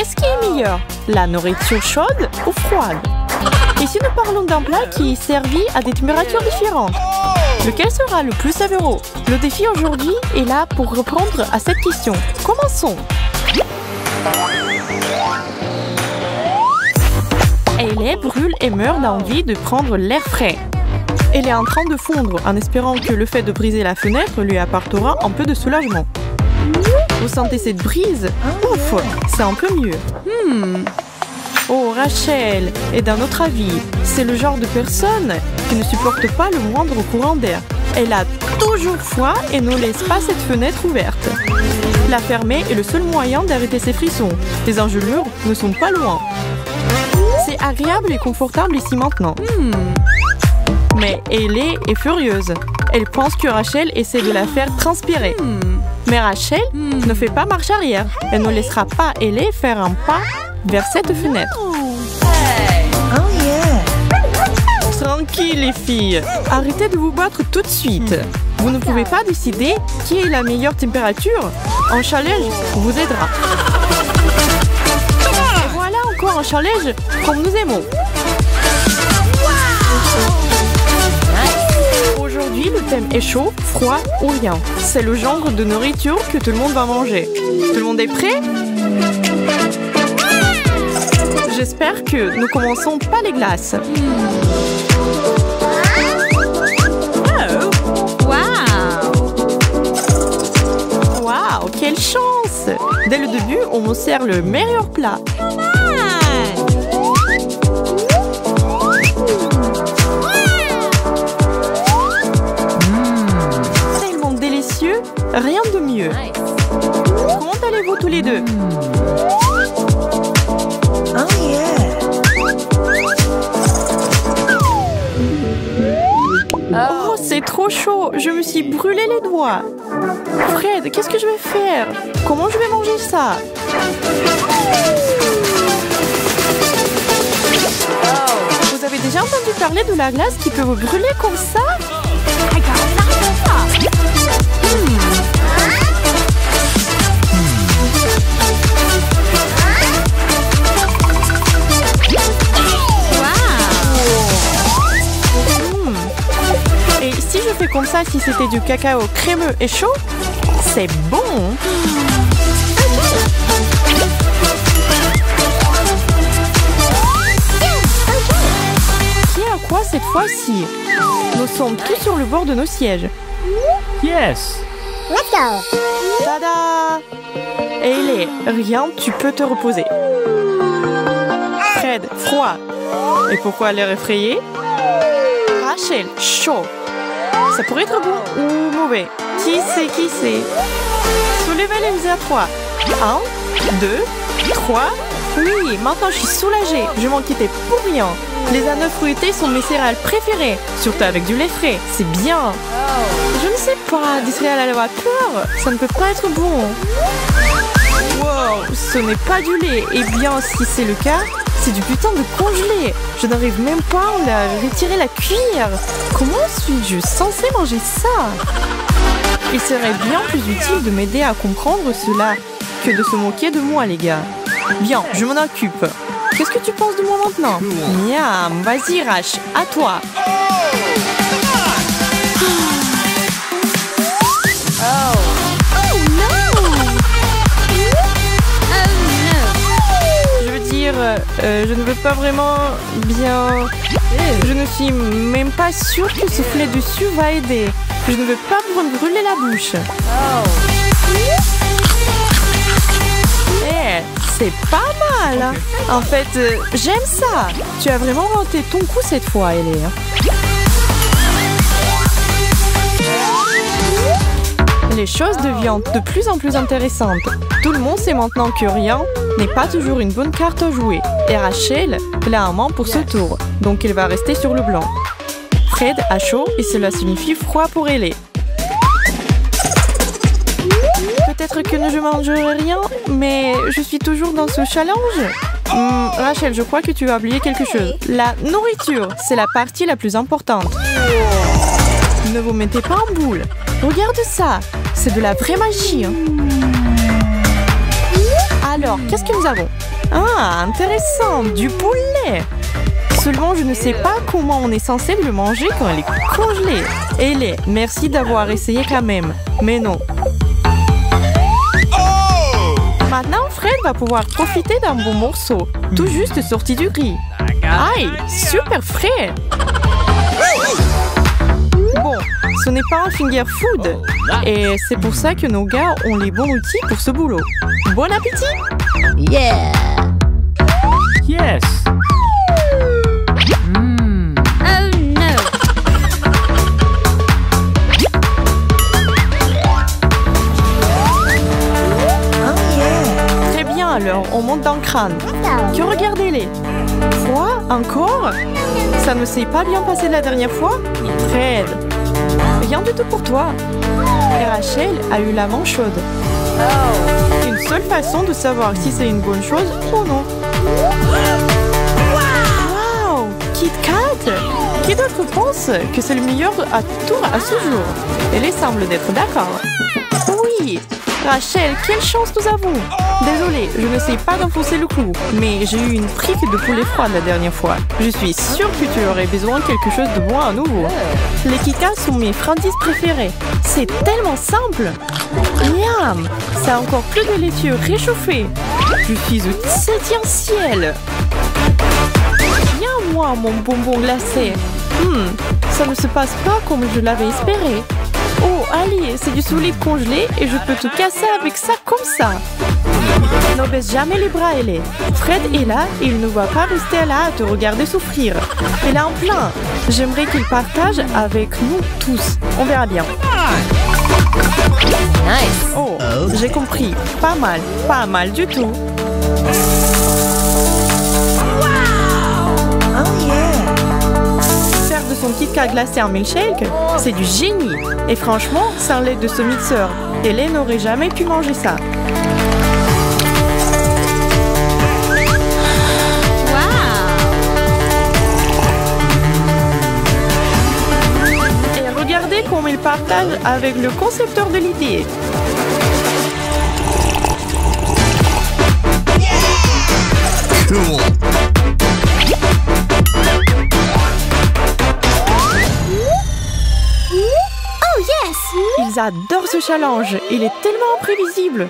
Qu'est-ce qui est meilleur? La nourriture chaude ou froide? Ici, nous parlons d'un plat qui est servi à des températures différentes. Lequel sera le plus savoureux? Le défi aujourd'hui est là pour répondre à cette question. Commençons! Elle brûle et meurt d'envie de prendre l'air frais. Elle est en train de fondre en espérant que le fait de briser la fenêtre lui apportera un peu de soulagement. Vous sentez cette brise? Ouf, c'est un peu mieux. Oh, Rachel est d'un autre avis. C'est le genre de personne qui ne supporte pas le moindre courant d'air. Elle a toujours froid et ne laisse pas cette fenêtre ouverte. La fermer est le seul moyen d'arrêter ses frissons. Les engelures ne sont pas loin. C'est agréable et confortable ici maintenant. Mais Ellie est furieuse. Elle pense que Rachel essaie de la faire transpirer. Mais Rachel ne fait pas marche arrière. Elle ne laissera pas Ellie faire un pas vers cette fenêtre. Tranquille les filles, arrêtez de vous battre tout de suite. Vous ne pouvez pas décider qui est la meilleure température. Un challenge vous aidera. Et voilà encore un challenge comme nous aimons. Aujourd'hui, le thème est chaud, froid ou rien. C'est le genre de nourriture que tout le monde va manger. Tout le monde est prêt? J'espère que nous commençons pas les glaces. Waouh, quelle chance! Dès le début, on me sert le meilleur plat. Tellement délicieux, rien de mieux. Comment allez-vous tous les deux? Oh, c'est trop chaud. Je me suis brûlé les doigts. Fred, qu'est-ce que je vais faire? Comment je vais manger ça? Vous avez déjà entendu parler de la glace qui peut vous brûler comme ça? Et si je fais comme ça, si c'était du cacao crémeux et chaud, c'est bon. Qui est à quoi cette fois-ci? Nous sommes tous sur le bord de nos sièges. Yes. Let's go. Tada! Ellie, rien, tu peux te reposer. Fred, froid. Et pourquoi l'air effrayé? Rachel, chaud. Ça pourrait être bon ou mauvais. Qui sait? Soulevez les mains à 3. 1, 2, 3. Oui, maintenant je suis soulagée. Je m'en quittais pour rien. Les ananas fruités sont mes céréales préférées. Surtout avec du lait frais. C'est bien. Je ne sais pas, des céréales à la vapeur, ça ne peut pas être bon. Wow, ce n'est pas du lait. Eh bien, si c'est le cas, c'est du putain de congelé. Je n'arrive même pas à retirer la cuillère. Comment suis-je censée manger ça? Il serait bien plus utile de m'aider à comprendre cela que de se moquer de moi, les gars. Bien, je m'en occupe. Qu'est-ce que tu penses de moi maintenant? Miam, vas-y, Rach, à toi. Je ne veux pas vraiment bien... Je ne suis même pas sûre que souffler dessus va aider. Je ne veux pas me brûler la bouche. C'est pas mal. En fait, j'aime ça. Tu as vraiment raté ton coup cette fois, Ellie. Les choses deviennent de plus en plus intéressantes. Tout le monde sait maintenant que rien n'est pas toujours une bonne carte à jouer. Et Rachel, elle a un main pour ce tour, donc elle va rester sur le blanc. Fred a chaud et cela signifie froid pour Ellie. Peut-être que je ne mangerai rien, mais je suis toujours dans ce challenge. Rachel, je crois que tu as oublié quelque chose. La nourriture, c'est la partie la plus importante. Ne vous mettez pas en boule. Regarde ça, c'est de la vraie magie. Alors, qu'est-ce que nous avons? Ah, intéressant, du poulet. Seulement, je ne sais pas comment on est censé le manger quand il est congelé. Ellie, merci d'avoir essayé quand même. Mais non. Maintenant, Fred va pouvoir profiter d'un bon morceau, tout juste sorti du grill. Aïe, super frais. Bon, ce n'est pas un finger food. Et c'est pour ça que nos gars ont les bons outils pour ce boulot. Bon appétit! Yeah! Yes. Oh no! Très bien, alors on monte dans le crâne. Que regardez-les. Froid? Encore? Ça ne s'est pas bien passé la dernière fois? Fred, rien du tout pour toi. Et Rachel a eu la main chaude. Une seule façon de savoir si c'est une bonne chose ou non. Wow! Kit Kat! Qui d'autre pense que c'est le meilleur à tour à ce jour? Elle semble d'être d'accord. Oui! Rachel, quelle chance nous avons! Désolée, je ne sais pas d'enfoncer le clou, mais j'ai eu une frique de poulet froid la dernière fois. Je suis sûre que tu aurais besoin de quelque chose de bon à nouveau. Les Kit Kats sont mes friandises préférées. C'est tellement simple! Miam! C'est encore plus délicieux réchauffé. Je suis au 7e ciel. Viens moi, mon bonbon glacé. Ça ne se passe pas comme je l'avais espéré. Oh, allez, c'est du solide congelé et je peux te casser avec ça comme ça. Ne baisse jamais les bras, Ellie. Fred est là et il ne va pas rester là à te regarder souffrir. Il est en plein. J'aimerais qu'il partage avec nous tous. On verra bien. Nice! Oh, j'ai compris. Pas mal du tout. Faire de son Kit Kat glacé en milkshake, c'est du génie. Et franchement, sans l'aide de ce mixeur, Ellie n'aurait jamais pu manger ça. Et regardez comment il partage avec le concepteur de l'idée. Cool. Ils adorent ce challenge. Il est tellement imprévisible.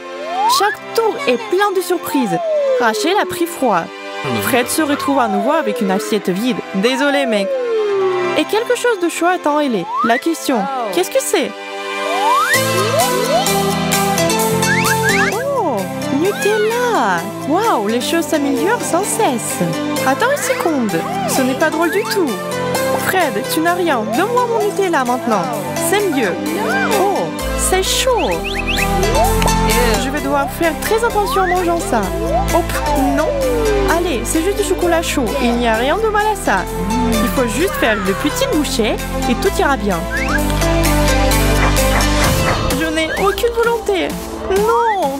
Chaque tour est plein de surprises. Rachel a pris froid. Fred se retrouve à nouveau avec une assiette vide. Désolé, mec. Et quelque chose de chaud attend Ellie. La question, qu'est-ce que c'est? Oh, Nutella! Waouh, les choses s'améliorent sans cesse. Attends une seconde. Ce n'est pas drôle du tout. Fred, tu n'as rien. Donne-moi mon Nutella maintenant. C'est mieux. Oh, c'est chaud. Je vais devoir faire très attention en mangeant ça. Hop, non. Allez, c'est juste du chocolat chaud. Il n'y a rien de mal à ça. Il faut juste faire de petites bouchées et tout ira bien. Je n'ai aucune volonté. Non.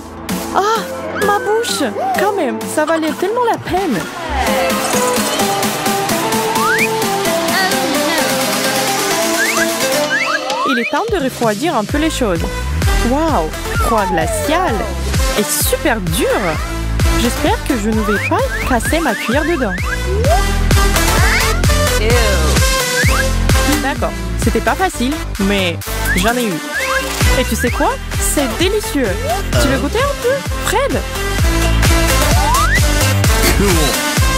Ah, ma bouche. Quand même, ça valait tellement la peine. Il est temps de refroidir un peu les choses. Waouh, froid glacial et super dur. J'espère que je ne vais pas casser ma cuillère dedans. D'accord, c'était pas facile, mais j'en ai eu. Et tu sais quoi? C'est délicieux. Tu veux goûter un peu, Fred?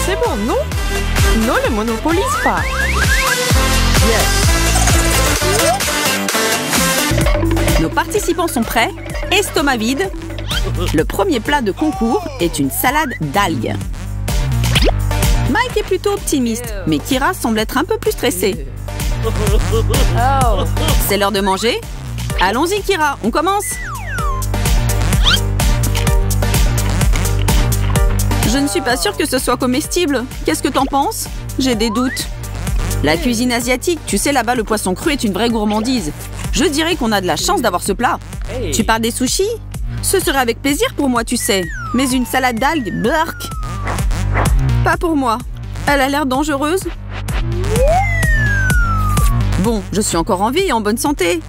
C'est bon, non? Non, ne monopolise pas. Nos participants sont prêts, estomac vide. Le premier plat de concours est une salade d'algues. Mike est plutôt optimiste, mais Kira semble être un peu plus stressée. C'est l'heure de manger? Allons-y Kira, on commence! Je ne suis pas sûre que ce soit comestible. Qu'est-ce que t'en penses? J'ai des doutes. La cuisine asiatique, tu sais là-bas le poisson cru est une vraie gourmandise. Je dirais qu'on a de la chance d'avoir ce plat. Tu parles des sushis? Ce serait avec plaisir pour moi, tu sais. Mais une salade d'algues, burk. Pas pour moi. Elle a l'air dangereuse. Bon, je suis encore en vie et en bonne santé.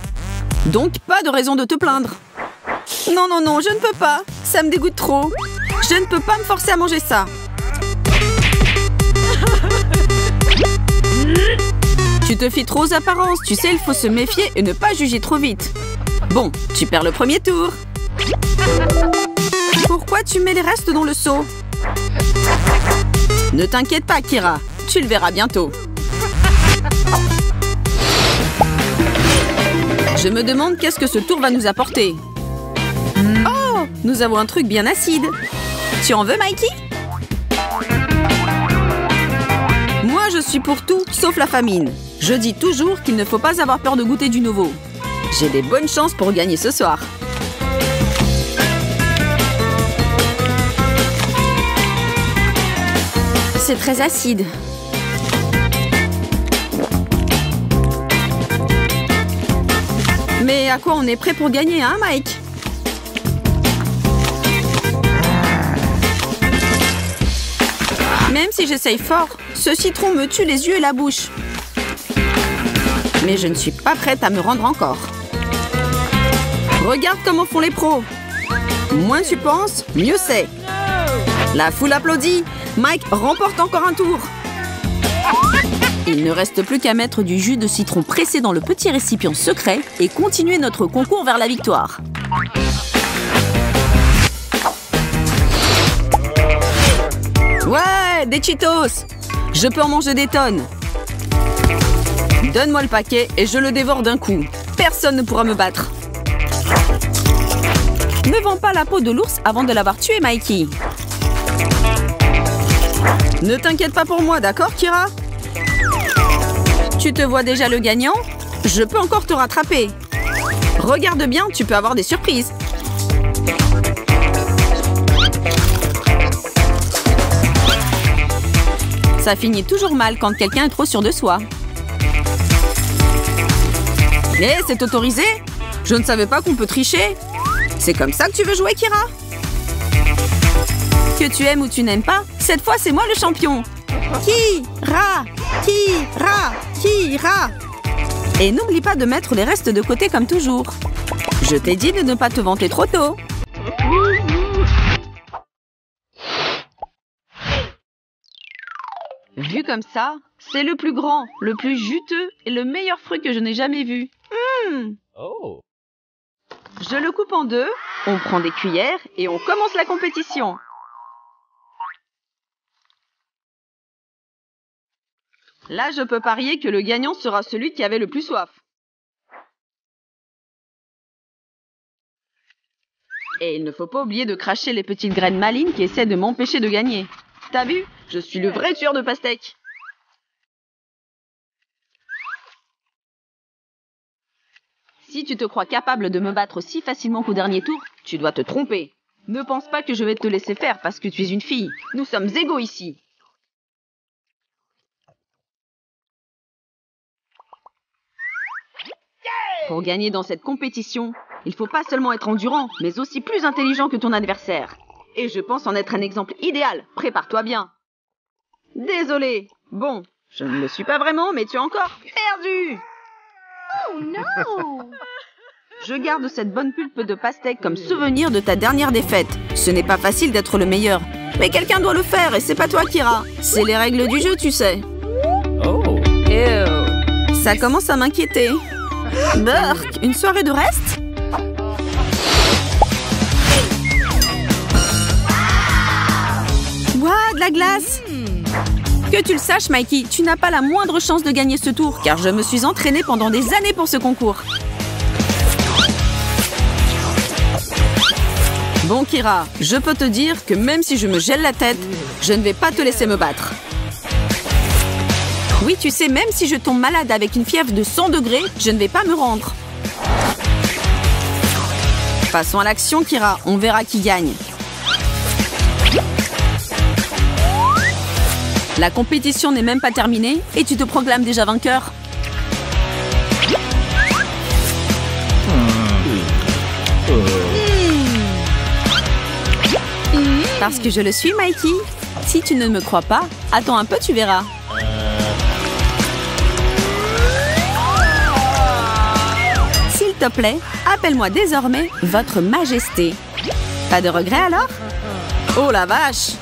Donc, pas de raison de te plaindre. Non, non, non, je ne peux pas. Ça me dégoûte trop. Je ne peux pas me forcer à manger ça. Tu te fies trop aux apparences. Tu sais, il faut se méfier et ne pas juger trop vite. Bon, tu perds le premier tour. Pourquoi tu mets les restes dans le seau? Ne t'inquiète pas, Kira. Tu le verras bientôt. Je me demande qu'est-ce que ce tour va nous apporter. Oh, nous avons un truc bien acide. Tu en veux, Mikey? Moi, je suis pour tout, sauf la famine. Je dis toujours qu'il ne faut pas avoir peur de goûter du nouveau. J'ai des bonnes chances pour gagner ce soir. C'est très acide. Mais à quoi on est prêt pour gagner, hein, Mike? Même si j'essaye fort, ce citron me tue les yeux et la bouche. Mais je ne suis pas prête à me rendre encore. Regarde comment font les pros. Moins tu penses, mieux c'est. La foule applaudit. Mike remporte encore un tour. Il ne reste plus qu'à mettre du jus de citron pressé dans le petit récipient secret et continuer notre concours vers la victoire. Ouais, des Cheetos! Je peux en manger des tonnes. Donne-moi le paquet et je le dévore d'un coup. Personne ne pourra me battre. Ne vends pas la peau de l'ours avant de l'avoir tué, Mikey. Ne t'inquiète pas pour moi, d'accord, Kira? Tu te vois déjà le gagnant? Je peux encore te rattraper. Regarde bien, tu peux avoir des surprises. Ça finit toujours mal quand quelqu'un est trop sûr de soi. Hé, c'est autorisé? Je ne savais pas qu'on peut tricher. C'est comme ça que tu veux jouer, Kira? Que tu aimes ou tu n'aimes pas, cette fois c'est moi le champion. Kira, Kira, Kira. Et n'oublie pas de mettre les restes de côté comme toujours. Je t'ai dit de ne pas te vanter trop tôt. Vu comme ça, c'est le plus grand, le plus juteux et le meilleur fruit que je n'ai jamais vu. Oh. Je le coupe en deux, on prend des cuillères et on commence la compétition. Là, je peux parier que le gagnant sera celui qui avait le plus soif. Et il ne faut pas oublier de cracher les petites graines malignes qui essaient de m'empêcher de gagner. T'as vu? Je suis le vrai tueur de pastèques. Si tu te crois capable de me battre si facilement qu'au dernier tour, tu dois te tromper. Ne pense pas que je vais te laisser faire parce que tu es une fille. Nous sommes égaux ici. Pour gagner dans cette compétition, il faut pas seulement être endurant, mais aussi plus intelligent que ton adversaire. Et je pense en être un exemple idéal. Prépare-toi bien. Désolé. Bon, je ne le suis pas vraiment, mais tu as encore perdu. Oh non! Je garde cette bonne pulpe de pastèque comme souvenir de ta dernière défaite. Ce n'est pas facile d'être le meilleur. Mais quelqu'un doit le faire et c'est pas toi, Kira. C'est les règles du jeu, tu sais. Oh. Ew. Ça commence à m'inquiéter. Burk, une soirée de reste? Ouah, de la glace! Que tu le saches, Mikey, tu n'as pas la moindre chance de gagner ce tour, car je me suis entraînée pendant des années pour ce concours. Bon, Kira, je peux te dire que même si je me gèle la tête, je ne vais pas te laisser me battre. Oui, tu sais, même si je tombe malade avec une fièvre de 100 degrés, je ne vais pas me rendre. Passons à l'action, Kira. On verra qui gagne. La compétition n'est même pas terminée et tu te proclames déjà vainqueur. Parce que je le suis, Mikey. Si tu ne me crois pas, attends un peu, tu verras. S'il te plaît, appelle-moi désormais Votre Majesté. Pas de regret alors? Oh la vache!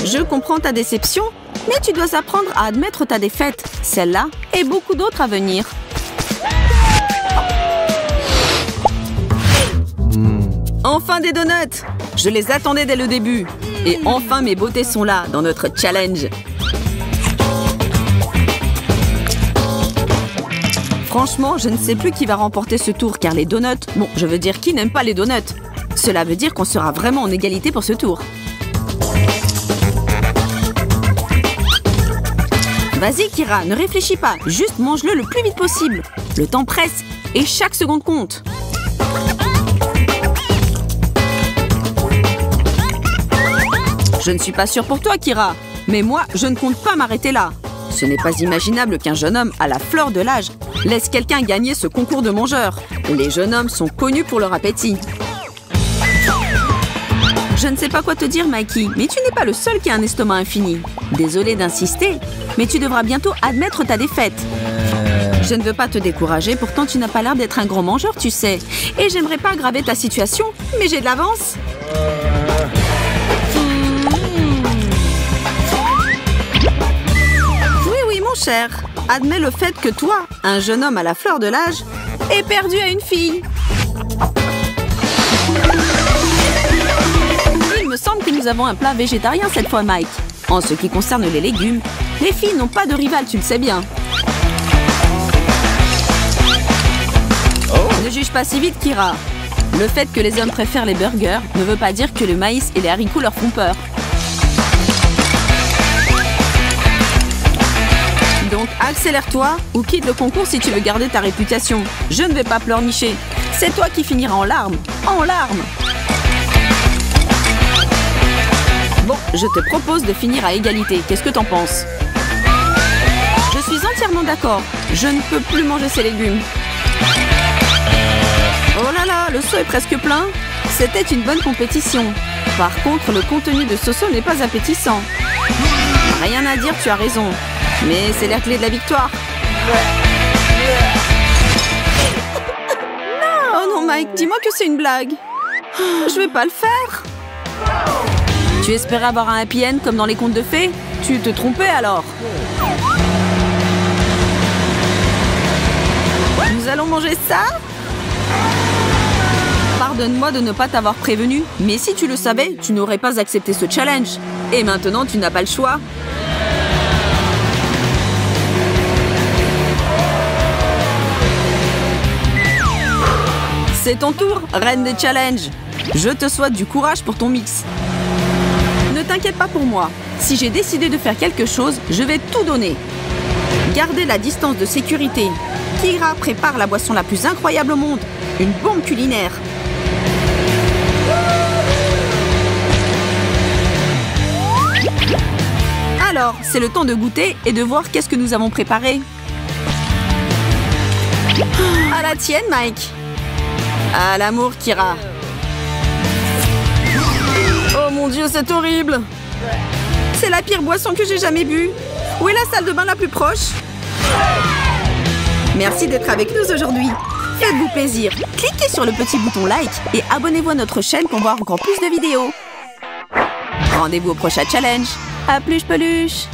Je comprends ta déception, mais tu dois apprendre à admettre ta défaite. Celle-là et beaucoup d'autres à venir. Enfin des donuts! Je les attendais dès le début. Et enfin mes beautés sont là, dans notre challenge. Franchement, je ne sais plus qui va remporter ce tour, car les donuts... Bon, je veux dire, qui n'aime pas les donuts? Cela veut dire qu'on sera vraiment en égalité pour ce tour. Vas-y, Kira, ne réfléchis pas. Juste mange-le le plus vite possible. Le temps presse et chaque seconde compte. Je ne suis pas sûre pour toi, Kira. Mais moi, je ne compte pas m'arrêter là. Ce n'est pas imaginable qu'un jeune homme à la fleur de l'âge laisse quelqu'un gagner ce concours de mangeurs. Les jeunes hommes sont connus pour leur appétit. Je ne sais pas quoi te dire, Mikey, mais tu n'es pas le seul qui a un estomac infini. Désolée d'insister, mais tu devras bientôt admettre ta défaite. Je ne veux pas te décourager, pourtant tu n'as pas l'air d'être un grand mangeur, tu sais. Et j'aimerais pas aggraver ta situation, mais j'ai de l'avance. Oui, mon cher. Admets le fait que toi, un jeune homme à la fleur de l'âge, est perdu à une fille. Il me semble que nous avons un plat végétarien cette fois, Mike. En ce qui concerne les légumes, les filles n'ont pas de rival, tu le sais bien. Ne juge pas si vite, Kira. Le fait que les hommes préfèrent les burgers ne veut pas dire que le maïs et les haricots leur font peur. Donc accélère-toi ou quitte le concours si tu veux garder ta réputation. Je ne vais pas pleurnicher. C'est toi qui finiras en larmes. En larmes. Bon, je te propose de finir à égalité. Qu'est-ce que t'en penses? Je suis entièrement d'accord. Je ne peux plus manger ces légumes. Oh là là, le seau est presque plein. C'était une bonne compétition. Par contre, le contenu de ce seau n'est pas appétissant. Rien à dire, tu as raison. Mais c'est la clé de la victoire. Non, oh non, Mike, dis-moi que c'est une blague. Je vais pas le faire. Tu espérais avoir un happy end comme dans les contes de fées? Tu te trompais alors. Nous allons manger ça? Pardonne-moi de ne pas t'avoir prévenu, mais si tu le savais, tu n'aurais pas accepté ce challenge. Et maintenant, tu n'as pas le choix. C'est ton tour, reine des challenges. Je te souhaite du courage pour ton mix. Ne t'inquiète pas pour moi. Si j'ai décidé de faire quelque chose, je vais tout donner. Gardez la distance de sécurité. Kira prépare la boisson la plus incroyable au monde. Une bombe culinaire. Alors, c'est le temps de goûter et de voir qu'est-ce que nous avons préparé. À la tienne, Mike. À l'amour, Kira. Oh mon Dieu, c'est horrible. C'est la pire boisson que j'ai jamais bue. Où est la salle de bain la plus proche? Merci d'être avec nous aujourd'hui. Faites-vous plaisir. Cliquez sur le petit bouton like et abonnez-vous à notre chaîne pour voir encore plus de vidéos. Rendez-vous au prochain challenge. À plus, peluche.